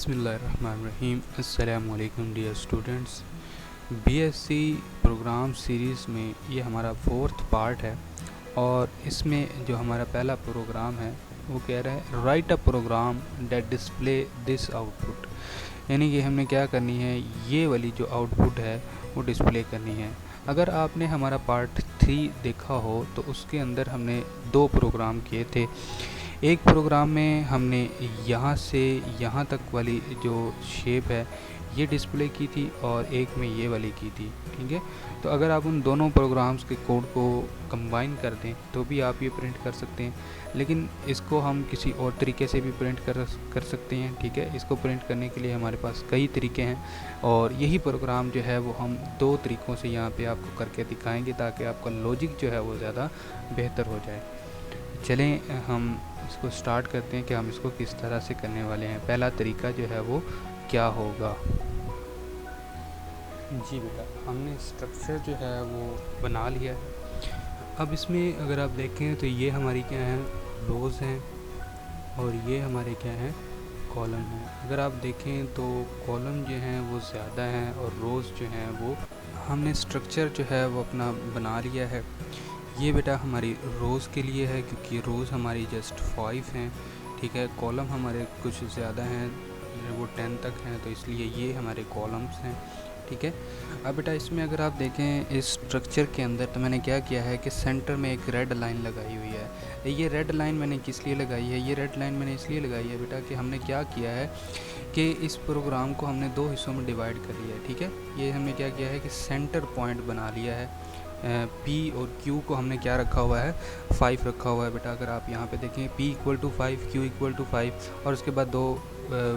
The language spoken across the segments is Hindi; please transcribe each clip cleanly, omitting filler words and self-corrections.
बिस्मिल्लाहिर्रहमानिर्रहीम। अस्सलाम वालेकुम dear students. BSc program series में ये हमारा 4th पार्ट है और इसमें जो हमारा पहला प्रोग्राम है वो कह रहा है write a program that display this output. यानी कि हमने क्या करनी है, ये वाली जो आउटपुट है वो डिस्प्ले करनी है। अगर आपने हमारा पार्ट 3 देखा हो तो उसके अंदर हमने 2 प्रोग्राम किए थे। एक प्रोग्राम में हमने यहाँ से यहाँ तक वाली जो शेप है ये डिस्प्ले की थी और एक में ये वाली की थी। ठीक है, तो अगर आप उन दोनों प्रोग्राम्स के कोड को कंबाइन कर दें तो भी आप ये प्रिंट कर सकते हैं, लेकिन इसको हम किसी और तरीके से भी प्रिंट कर सकते हैं। ठीक है, इसको प्रिंट करने के लिए हमारे पास कई तरीके हैं और यही प्रोग्राम जो है वो हम 2 तरीक़ों से यहाँ पे आपको करके दिखाएंगे ताकि आपका लॉजिक जो है वो ज़्यादा बेहतर हो जाए। चलें हम इसको स्टार्ट करते हैं कि हम इसको किस तरह से करने वाले हैं। पहला तरीका जो है वो क्या होगा। जी बेटा, हमने स्ट्रक्चर जो है वो बना लिया है। अब इसमें अगर आप देखें तो ये हमारी क्या है, रोज़ हैं और ये हमारे क्या हैं, कॉलम हैं। अगर आप देखें तो कॉलम जो हैं वो ज़्यादा हैं और रोज़ जो हैं वो, हमने स्ट्रक्चर जो है वो अपना बना लिया है। ये बेटा हमारी रोज़ के लिए है क्योंकि रोज़ हमारी जस्ट 5 हैं। ठीक है, कॉलम हमारे कुछ ज़्यादा हैं, वो 10 तक हैं, तो इसलिए ये हमारे कॉलम्स हैं। ठीक है, अब बेटा इसमें अगर आप देखें इस स्ट्रक्चर के अंदर तो मैंने क्या किया है कि सेंटर में एक रेड लाइन लगाई हुई है। ये रेड लाइन मैंने किस लिए लगाई है, ये रेड लाइन मैंने इसलिए लगाई है बेटा कि हमने क्या किया है कि इस प्रोग्राम को हमने 2 हिस्सों में डिवाइड कर लिया है। ठीक है, ये हमने क्या किया है कि सेंटर पॉइंट बना लिया है। P और Q को हमने क्या रखा हुआ है, 5 रखा हुआ है बेटा। अगर आप यहाँ पे देखें P = 5, Q = 5 और उसके बाद 2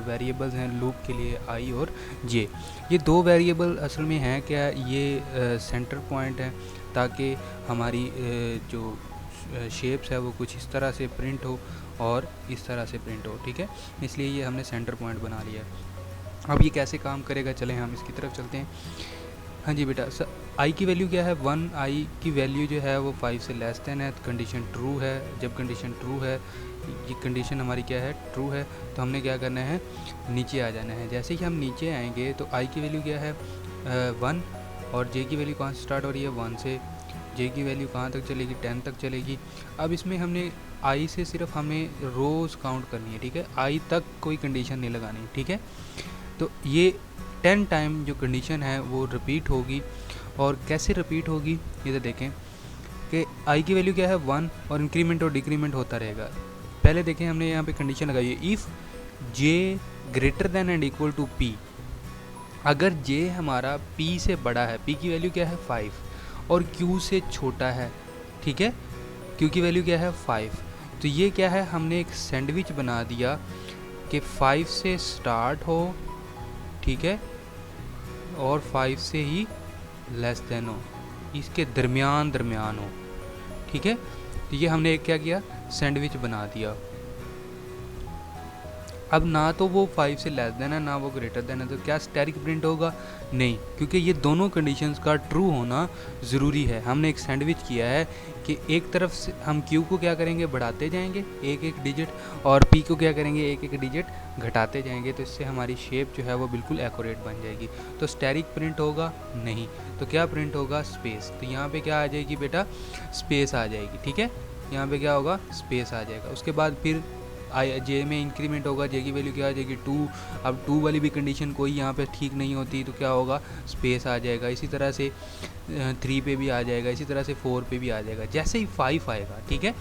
वेरिएबल्स हैं लूप के लिए, I और J। ये 2 वेरिएबल असल में हैं क्या, ये सेंटर पॉइंट है ताकि हमारी जो शेप्स है वो कुछ इस तरह से प्रिंट हो और इस तरह से प्रिंट हो। ठीक है, इसलिए ये हमने सेंटर पॉइंट बना लिया है। अब ये कैसे काम करेगा, चलें हम इसकी तरफ चलते हैं। हाँ जी बेटा, आई की वैल्यू क्या है, 1। आई की वैल्यू जो है वो 5 से लेस देन है तो कंडीशन ट्रू है। जब कंडीशन ट्रू है, ये कंडीशन हमारी क्या है, ट्रू है, तो हमने क्या करना है, नीचे आ जाना है। जैसे ही हम नीचे आएंगे तो आई की वैल्यू क्या है, 1 और जे की वैल्यू कहाँ से स्टार्ट हो रही है, 1 से। जे की वैल्यू कहाँ तक चलेगी, 10 तक चलेगी। अब इसमें हमने आई से सिर्फ हमें रोज़ काउंट करनी है। ठीक है, आई तक कोई कंडीशन नहीं लगानी। ठीक है, तो ये 10 टाइम जो कंडीशन है वो रिपीट होगी। और कैसे रिपीट होगी, ये तो देखें कि आई की वैल्यू क्या है, 1 और इंक्रीमेंट और डिक्रीमेंट होता रहेगा। पहले देखें हमने यहाँ पे कंडीशन लगाई है, if J greater than and equal to P. अगर जे हमारा पी से बड़ा है, पी की वैल्यू क्या है 5 और क्यू से छोटा है, ठीक है, क्यू की वैल्यू क्या है 5, तो ये क्या है, हमने एक सैंडविच बना दिया कि 5 से स्टार्ट हो, ठीक है, और 5 से ही लेस देन हो, इसके दरमियान हो। ठीक है, तो ये हमने एक क्या किया, सैंडविच बना दिया। अब ना तो वो 5 से लेस देन है ना वो ग्रेटर देन है, तो क्या स्टैटिक प्रिंट होगा, नहीं, क्योंकि ये दोनों कंडीशंस का ट्रू होना ज़रूरी है। हमने एक सैंडविच किया है कि एक तरफ से हम Q को क्या करेंगे, बढ़ाते जाएंगे एक एक डिजिट, और P को क्या करेंगे, एक एक डिजिट घटाते जाएंगे, तो इससे हमारी शेप जो है वो बिल्कुल एक्यूरेट बन जाएगी। तो स्टैटिक प्रिंट होगा नहीं, तो क्या प्रिंट होगा, स्पेस। तो यहाँ पे क्या आ जाएगी बेटा, स्पेस आ जाएगी। ठीक है, यहाँ पे क्या होगा, स्पेस आ जाएगा। उसके बाद फिर जे में इंक्रीमेंट होगा, जे की वैल्यू क्या आ जाएगी, 2। अब 2 वाली भी कंडीशन कोई यहाँ पे ठीक नहीं होती तो क्या होगा, स्पेस आ जाएगा। इसी तरह से 3 पे भी आ जाएगा, इसी तरह से 4 पे भी आ जाएगा। जैसे ही 5 आएगा, ठीक है,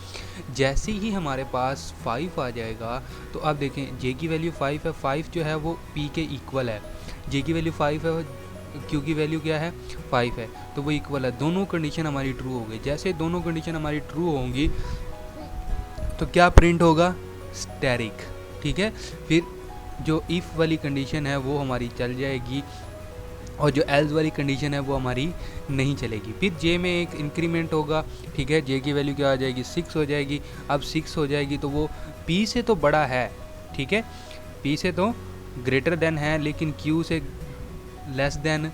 जैसे ही हमारे पास 5 आ जाएगा तो अब देखें जे की वैल्यू 5 है, 5 जो है वो पी के इक्वल है। जे की वैल्यू 5 है, क्यू की वैल्यू क्या है, 5 है, तो वो इक्वल है। दोनों कंडीशन हमारी ट्रू हो गई। जैसे दोनों कंडीशन हमारी ट्रू होंगी तो क्या प्रिंट होगा, स्टैटिक। ठीक है, फिर जो इफ़ वाली कंडीशन है वो हमारी चल जाएगी और जो एल्स वाली कंडीशन है वो हमारी नहीं चलेगी। फिर जे में एक इंक्रीमेंट होगा, ठीक है, जे की वैल्यू क्या आ जाएगी, 6 हो जाएगी। अब 6 हो जाएगी तो वो पी से तो बड़ा है, ठीक है, पी से तो ग्रेटर देन है, लेकिन क्यू से लेस देन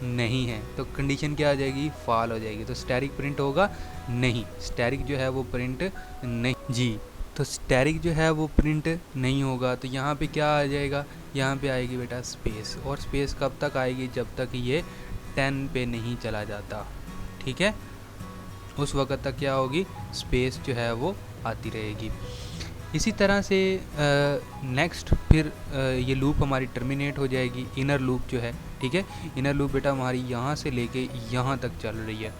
नहीं है, तो कंडीशन क्या आ जाएगी, फॉल हो जाएगी। तो स्टैटिक प्रिंट होगा नहीं, स्टैटिक जो है वो प्रिंट नहीं। जी, तो स्टैरिक जो है वो प्रिंट नहीं होगा। तो यहाँ पे क्या आ जाएगा, यहाँ पे आएगी बेटा स्पेस, और स्पेस कब तक आएगी, जब तक ये 10 पे नहीं चला जाता, ठीक है। उस वक्त तक क्या होगी, स्पेस जो है वो आती रहेगी। इसी तरह से नेक्स्ट फिर ये लूप हमारी टर्मिनेट हो जाएगी, इनर लूप जो है, ठीक है। इनर लूप बेटा हमारी यहाँ से लेके यहाँ तक चल रही है।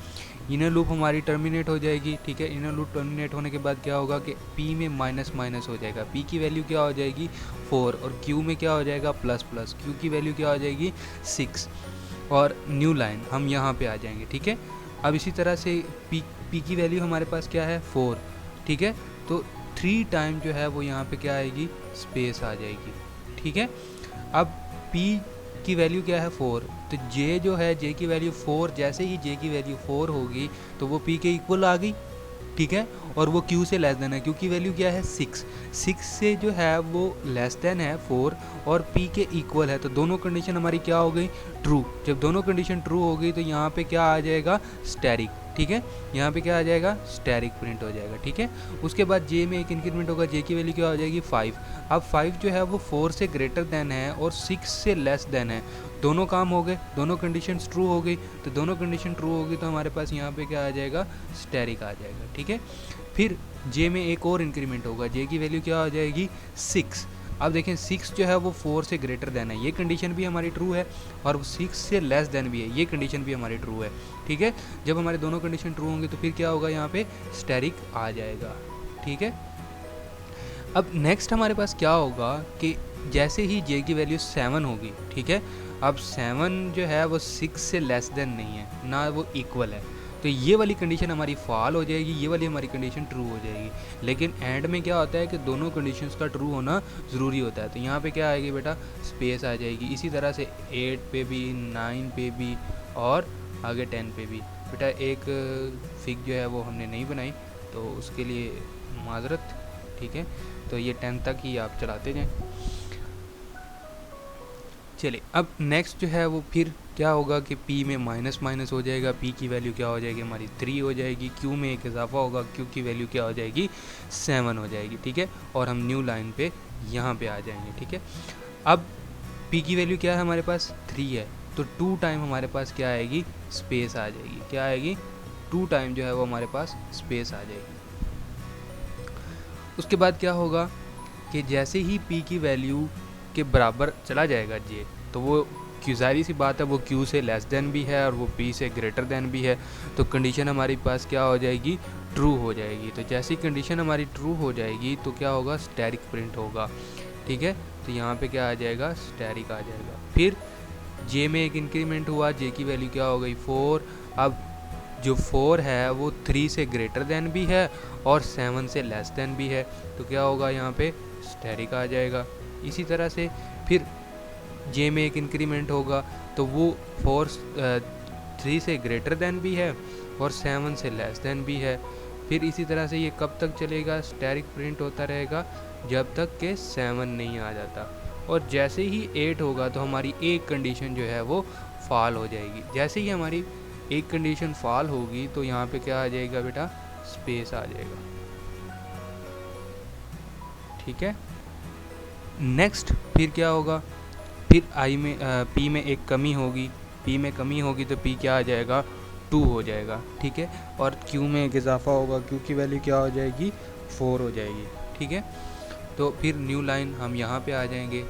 इनर लूप हमारी टर्मिनेट हो जाएगी, ठीक है। इनर लूप टर्मिनेट होने के बाद क्या होगा कि P में माइनस माइनस हो जाएगा, P की वैल्यू क्या हो जाएगी 4, और Q में क्या हो जाएगा प्लस प्लस, Q की वैल्यू क्या हो जाएगी 6, और न्यू लाइन हम यहाँ पे आ जाएंगे, ठीक है। अब इसी तरह से P की वैल्यू हमारे पास क्या है 4, ठीक है। तो 3 टाइम जो है वो यहाँ पे क्या आएगी, स्पेस आ जाएगी, ठीक है। अब P की वैल्यू क्या है 4, तो J जो है, J की वैल्यू 4, जैसे ही J की वैल्यू 4 होगी तो वो P के इक्वल आ गई, ठीक है। और वो Q से लेस देन है, Q की वैल्यू क्या है 6 से जो है वो लेस देन है 4 और P के इक्वल है। तो दोनों कंडीशन हमारी क्या हो गई, ट्रू। जब दोनों कंडीशन ट्रू हो गई तो यहाँ पे क्या आ जाएगा, स्टैरिक, ठीक है। यहाँ पे क्या आ जाएगा, स्टैरिक प्रिंट हो जाएगा, ठीक है। उसके बाद J में एक इंक्रीमेंट होगा, J की वैल्यू क्या हो जाएगी 5। अब 5 जो है वो 4 से ग्रेटर देन है और 6 से लेस देन है। दोनों काम हो गए, दोनों कंडीशंस ट्रू हो गई। तो दोनों कंडीशन ट्रू होगी तो हमारे पास यहाँ पे क्या आ जाएगा, स्टैरिक आ जाएगा, ठीक है। फिर J में एक और इंक्रीमेंट होगा, J की वैल्यू क्या हो जाएगी 6। अब देखें 6 जो है वो 4 से ग्रेटर देन है, ये कंडीशन भी हमारी ट्रू है, और 6 से लेस देन भी है, ये कंडीशन भी हमारी ट्रू है, ठीक है। जब हमारे दोनों कंडीशन ट्रू होंगे तो फिर क्या होगा, यहाँ पे स्टैरिक आ जाएगा, ठीक है। अब नेक्स्ट हमारे पास क्या होगा कि जैसे ही J की वैल्यू 7 होगी, ठीक है। अब 7 जो है वो 6 से लेस देन नहीं है, ना वो इक्वल है, तो ये वाली कंडीशन हमारी फॉल हो जाएगी, ये वाली हमारी कंडीशन ट्रू हो जाएगी। लेकिन एंड में क्या होता है कि दोनों कंडीशंस का ट्रू होना ज़रूरी होता है। तो यहाँ पे क्या आएगी बेटा, स्पेस आ जाएगी। इसी तरह से 8 पे भी, 9 पे भी, और आगे 10 पे भी। बेटा एक फिग जो है वो हमने नहीं बनाई, तो उसके लिए माजरत, ठीक है। तो ये 10 तक ही आप चलाते जाएँ। चलिए अब नेक्स्ट जो है वो फिर क्या होगा कि P में माइनस माइनस हो जाएगा, P की वैल्यू क्या हो जाएगी हमारी 3 हो जाएगी। Q में एक इजाफा होगा, Q की वैल्यू क्या हो जाएगी 7 हो जाएगी, ठीक है। और हम न्यू लाइन पे यहाँ पे आ जाएंगे, ठीक है। अब P की वैल्यू क्या है हमारे पास 3 है, तो 2 टाइम हमारे पास क्या आएगी, स्पेस आ जाएगी। क्या आएगी, 2 टाइम जो है वो हमारे पास स्पेस आ जाएगी। उसके बाद क्या होगा कि जैसे ही P की वैल्यू के बराबर चला जाएगा J, तो वो जाहिर सी बात है वो Q से लेस देन भी है और वो P से ग्रेटर देन भी है। तो कंडीशन हमारे पास क्या हो जाएगी, ट्रू हो जाएगी। तो जैसी कंडीशन हमारी ट्रू हो जाएगी तो क्या होगा, स्टैरिक प्रिंट होगा, ठीक है। तो यहाँ पे क्या आ जाएगा, स्टैरिक आ जाएगा। फिर J में एक इंक्रीमेंट हुआ, J की वैल्यू क्या हो गई 4। अब जो 4 है वो 3 से ग्रेटर देन भी है और 7 से लेस देन भी है, तो क्या होगा, यहाँ पे स्टैरिक आ जाएगा। इसी तरह से फिर J में एक इंक्रीमेंट होगा, तो वो 3 से ग्रेटर देन भी है और 7 से लेस देन भी है। फिर इसी तरह से ये कब तक चलेगा, स्टैरिक प्रिंट होता रहेगा जब तक के 7 नहीं आ जाता। और जैसे ही 8 होगा तो हमारी एक कंडीशन जो है वो फॉल हो जाएगी। जैसे ही हमारी एक कंडीशन फॉल होगी तो यहाँ पे क्या आ जाएगा बेटा, स्पेस आ जाएगा, ठीक है। नेक्स्ट फिर क्या होगा, फिर P में एक कमी होगी, P में कमी होगी तो P क्या आ जाएगा, 2 हो जाएगा, ठीक है। और Q में एक इजाफा होगा, Q की वैल्यू क्या हो जाएगी 4 हो जाएगी, ठीक है। तो फिर न्यू लाइन हम यहाँ पे आ जाएंगे।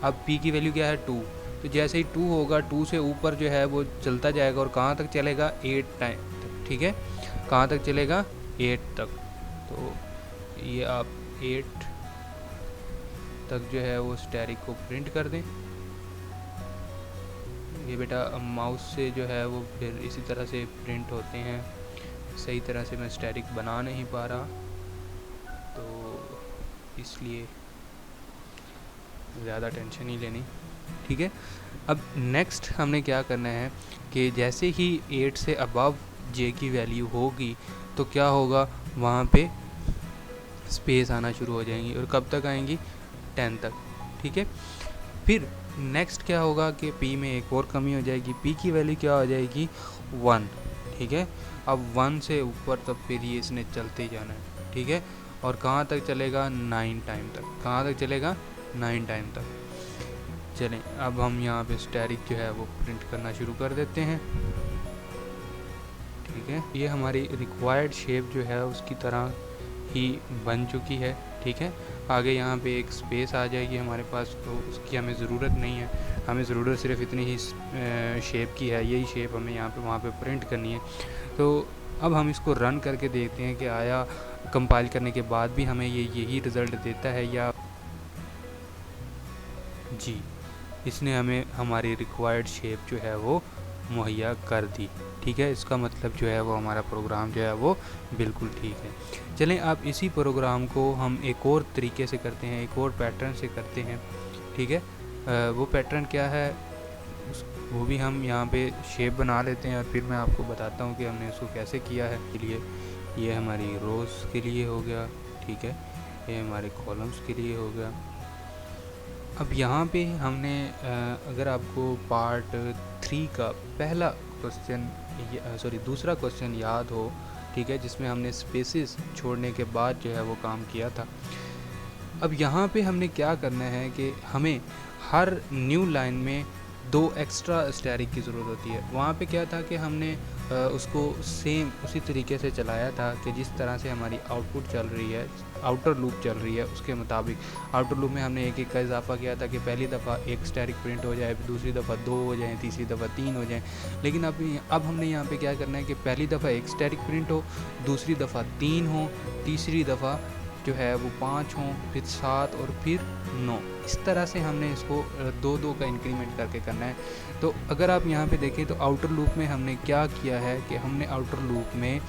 अब P की वैल्यू क्या है 2, तो जैसे ही 2 होगा 2 से ऊपर जो है वो चलता जाएगा और कहाँ तक चलेगा, 8 टाइम तक, ठीक है। कहाँ तक चलेगा, 8 तक। तो ये आप 8 तक जो है वो स्टैरिक को प्रिंट कर दें। ये बेटा माउस से जो है वो फिर इसी तरह से प्रिंट होते हैं। सही तरह से मैं स्टैरिक बना नहीं पा रहा, तो इसलिए ज़्यादा टेंशन नहीं लेनी, ठीक है। अब नेक्स्ट हमने क्या करना है कि जैसे ही 8 से अबव J की वैल्यू होगी तो क्या होगा, वहाँ पे स्पेस आना शुरू हो जाएंगी। और कब तक आएंगी, 10 तक, ठीक है। फिर नेक्स्ट क्या होगा कि P में एक और कमी हो जाएगी, P की वैल्यू क्या हो जाएगी 1, ठीक है। अब 1 से ऊपर तब फिर ये इसने चलते ही जाना है, ठीक है। और कहाँ तक चलेगा, 9 टाइम तक। कहाँ तक चलेगा, 9 टाइम तक। चलें अब हम यहाँ पे स्टैटिक जो है वो प्रिंट करना शुरू कर देते हैं। ठीक है, ये हमारी रिक्वायर्ड शेप जो है उसकी तरह ही बन चुकी है। ठीक है, आगे यहाँ पे एक स्पेस आ जाएगी हमारे पास, तो उसकी हमें ज़रूरत नहीं है। हमें ज़रूरत सिर्फ इतनी ही शेप की है, यही शेप हमें यहाँ पे वहाँ पे प्रिंट करनी है। तो अब हम इसको रन करके देखते हैं कि आया कंपाइल करने के बाद भी हमें यही रिज़ल्ट देता है या जी, इसने हमें हमारी रिक्वायर्ड शेप जो है वो मुहैया कर दी। ठीक है, इसका मतलब जो है वो हमारा प्रोग्राम जो है वो बिल्कुल ठीक है। चलें अब इसी प्रोग्राम को हम एक और तरीके से करते हैं, एक और पैटर्न से करते हैं। ठीक है, वो पैटर्न क्या है वो भी हम यहाँ पे शेप बना लेते हैं और फिर मैं आपको बताता हूँ कि हमने इसको कैसे किया है। इसलिए ये हमारी रोज़ के लिए हो गया। ठीक है, ये हमारे कॉलम्स के लिए हो गया। अब यहाँ पे हमने अगर आपको पार्ट 3 का पहला क्वेश्चन दूसरा क्वेश्चन याद हो, ठीक है, जिसमें हमने स्पेसेस छोड़ने के बाद जो है वो काम किया था। अब यहाँ पे हमने क्या करना है कि हमें हर न्यू लाइन में 2 एक्स्ट्रा स्टैटिक की ज़रूरत होती है। वहाँ पे क्या था कि हमने उसको सेम उसी तरीके से चलाया था कि जिस तरह से हमारी आउटपुट चल रही है, आउटर लूप चल रही है, उसके मुताबिक आउटर लूप में हमने एक का इजाफा किया था कि पहली दफ़ा एक स्टैटिक प्रिंट हो जाए, दूसरी दफ़ा 2 हो जाए, तीसरी दफ़ा 3 हो जाए। लेकिन अब हमने यहाँ पे क्या करना है कि पहली दफ़ा एक स्टैटिक प्रिंट हो, दूसरी दफ़ा 3 हो, तीसरी दफ़ा जो है वो 5 हों, फिर 7 और फिर 9। इस तरह से हमने इसको 2-2 का इंक्रीमेंट करके करना है। तो अगर आप यहाँ पे देखें तो आउटर लूप में हमने क्या किया है कि हमने आउटर लूप में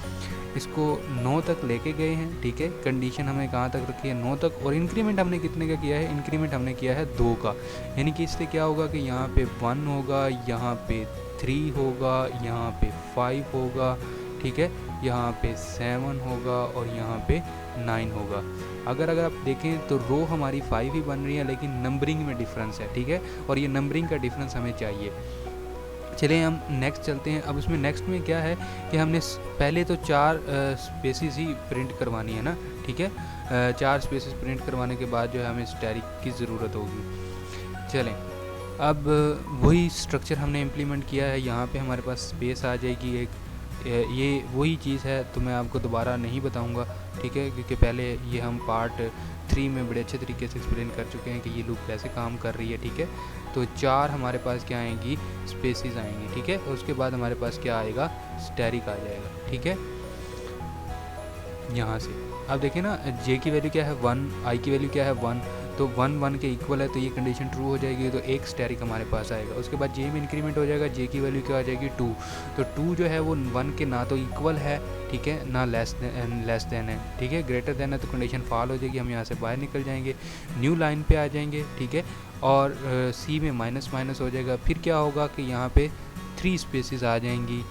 इसको 9 तक लेके गए हैं। ठीक है, कंडीशन हमने कहाँ तक रखी है, 9 तक, और इंक्रीमेंट हमने कितने का किया है, इंक्रीमेंट हमने किया है 2 का। यानी कि इससे क्या होगा कि यहाँ पे 1 होगा, यहाँ पे 3 होगा, यहाँ पे 5 होगा, ठीक है, यहाँ पे 7 होगा और यहाँ पे 9 होगा। अगर आप देखें तो रो हमारी 5 ही बन रही है, लेकिन नंबरिंग में डिफरेंस है। ठीक है, और ये नंबरिंग का डिफरेंस हमें चाहिए। चलिए हम नेक्स्ट चलते हैं। अब इसमें नेक्स्ट में क्या है कि हमने पहले तो 4 स्पेसिस ही प्रिंट करवानी है ना। ठीक है, 4 स्पेसिस प्रिंट करवाने के बाद जो है हमें स्टैटिक की ज़रूरत होगी। चलें अब वही स्ट्रक्चर हमने इम्प्लीमेंट किया है। यहाँ पे हमारे पास स्पेस आ जाएगी एक, ये वही चीज़ है, तो मैं आपको दोबारा नहीं बताऊंगा। ठीक है, क्योंकि पहले ये हम पार्ट 3 में बड़े अच्छे तरीके से एक्सप्लेन कर चुके हैं कि ये लूप कैसे काम कर रही है। ठीक है, तो 4 हमारे पास क्या आएंगी, स्पेसिस आएंगी। ठीक है, और उसके बाद हमारे पास क्या आएगा, स्टैटिक आ जाएगा। ठीक है, यहाँ से अब देखें ना, जे की वैल्यू क्या है 1, आई की वैल्यू क्या है 1, तो 1 1 के इक्वल है, तो ये कंडीशन ट्रू हो जाएगी, तो एक स्टैटिक हमारे पास आएगा। उसके बाद जे में इंक्रीमेंट हो जाएगा, जे की वैल्यू क्या आ जाएगी 2, तो 2 जो है वो 1 के ना तो इक्वल है, ठीक है, ना लेस देन है। ठीक है, ग्रेटर देन है तो कंडीशन फॉल हो जाएगी, हम यहाँ से बाहर निकल जाएंगे, न्यू लाइन पे आ जाएंगे। ठीक है, और सी में माइनस माइनस हो जाएगा। फिर क्या होगा कि यहाँ पे 3 स्पेसिस आ जाएंगी।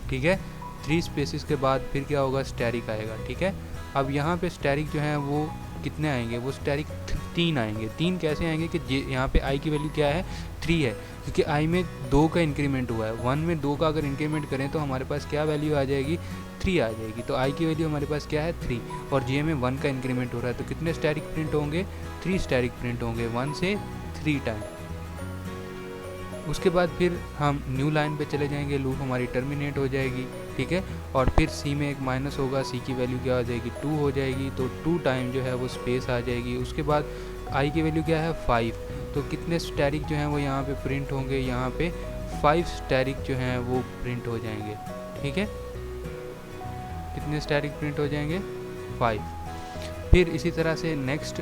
ठीक है, 3 स्पेसिस के बाद फिर क्या होगा, स्टैटिक आएगा। ठीक है, अब यहाँ पे स्टैटिक जो है वो कितने आएंगे, वो स्टैटिक 3 आएंगे। 3 कैसे आएंगे कि यहाँ पे आई की वैल्यू क्या है 3 है, क्योंकि आई में 2 का इंक्रीमेंट हुआ है। 1 में 2 का अगर इंक्रीमेंट करें तो हमारे पास क्या वैल्यू आ जाएगी, 3 आ जाएगी। तो आई की वैल्यू हमारे पास क्या है 3, और जे में 1 का इंक्रीमेंट हो रहा है, तो कितने स्टैटिक प्रिंट होंगे, 3 स्टैटिक प्रिंट होंगे, 1 से 3 टाइम। उसके बाद फिर हम न्यू लाइन पे चले जाएंगे, लूप हमारी टर्मिनेट हो जाएगी। ठीक है, और फिर सी में एक माइनस होगा, सी की वैल्यू क्या आ जाएगी 2 हो जाएगी, तो 2 टाइम जो है वो स्पेस आ जाएगी। उसके बाद आई की वैल्यू क्या है 5, तो कितने स्टैटिक जो हैं वो यहाँ पे प्रिंट होंगे, यहाँ पे 5 स्टैटिक जो हैं वो प्रिंट हो जाएंगे। ठीक है, कितने स्टैटिक प्रिंट हो जाएंगे 5। फिर इसी तरह से नेक्स्ट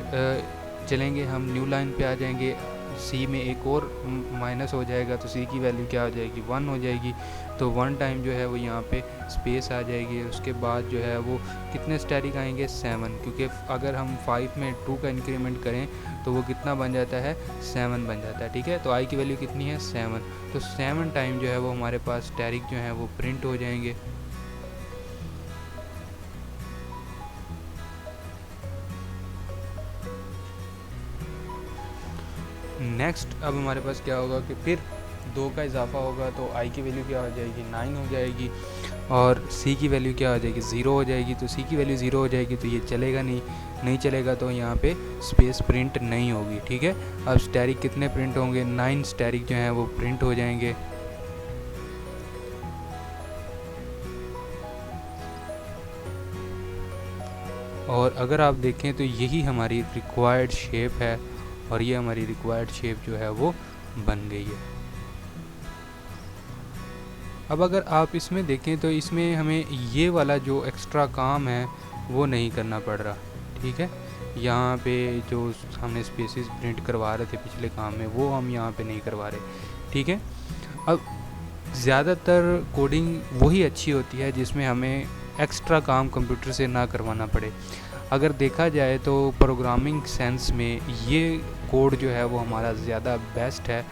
चलेंगे, हम न्यू लाइन पे आ जाएंगे, सी में एक और माइनस हो जाएगा, तो सी की वैल्यू क्या हो जाएगी 1 हो जाएगी, तो 1 टाइम जो है वो यहाँ पे स्पेस आ जाएगी। उसके बाद जो है वो कितने स्टैटिक आएंगे 7, क्योंकि अगर हम 5 में 2 का इंक्रीमेंट करें तो वो कितना बन जाता है 7 बन जाता है। ठीक है, तो आई की वैल्यू कितनी है 7, तो 7 टाइम जो है वो हमारे पास स्टैटिक जो है वो प्रिंट हो जाएंगे। नेक्स्ट अब हमारे पास क्या होगा कि फिर 2 का इजाफा होगा तो i की वैल्यू क्या हो जाएगी, 9 हो जाएगी, और c की वैल्यू क्या हो जाएगी, 0 हो जाएगी। तो c की वैल्यू 0 हो जाएगी तो ये चलेगा नहीं चलेगा, तो यहाँ पे स्पेस प्रिंट नहीं होगी। ठीक है, अब स्टैरिक कितने प्रिंट होंगे, 9 स्टैरिक जो हैं वो प्रिंट हो जाएंगे। और अगर आप देखें तो यही हमारी रिक्वायर्ड शेप है, और ये हमारी रिक्वायर्ड शेप जो है वो बन गई है। अब अगर आप इसमें देखें तो इसमें हमें ये वाला जो एक्स्ट्रा काम है वो नहीं करना पड़ रहा। ठीक है, यहाँ पे जो हमने स्पेसिस प्रिंट करवा रहे थे पिछले काम में, वो हम यहाँ पे नहीं करवा रहे। ठीक है, अब ज़्यादातर कोडिंग वही अच्छी होती है जिसमें हमें एक्स्ट्रा काम कंप्यूटर से ना करवाना पड़े। अगर देखा जाए तो प्रोग्रामिंग सेंस में ये कोड जो है वो हमारा ज़्यादा बेस्ट है,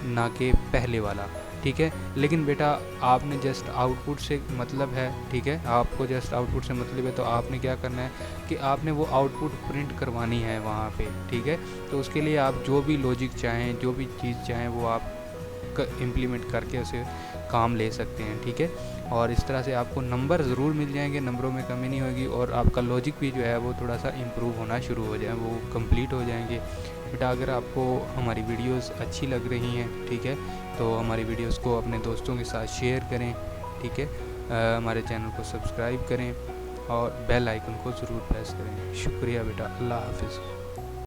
ना कि पहले वाला। ठीक है, लेकिन बेटा आपने जस्ट आउटपुट से मतलब है, ठीक है, आपको जस्ट आउटपुट से मतलब है, तो आपने क्या करना है कि आपने वो आउटपुट प्रिंट करवानी है वहाँ पे। ठीक है, तो उसके लिए आप जो भी लॉजिक चाहें, जो भी चीज़ चाहें, वो आप इम्प्लीमेंट करके उसे काम ले सकते हैं। ठीक है, और इस तरह से आपको नंबर ज़रूर मिल जाएंगे, नंबरों में कमी नहीं होगी, और आपका लॉजिक भी जो है वो थोड़ा सा इम्प्रूव होना शुरू हो जाए, वो कंप्लीट हो जाएंगे। बेटा अगर आपको हमारी वीडियोस अच्छी लग रही हैं, ठीक है, तो हमारी वीडियोस को अपने दोस्तों के साथ शेयर करें। ठीक है, हमारे चैनल को सब्सक्राइब करें और बेल आइकन को ज़रूर प्रेस करें। शुक्रिया बेटा, अल्लाह हाफिज़।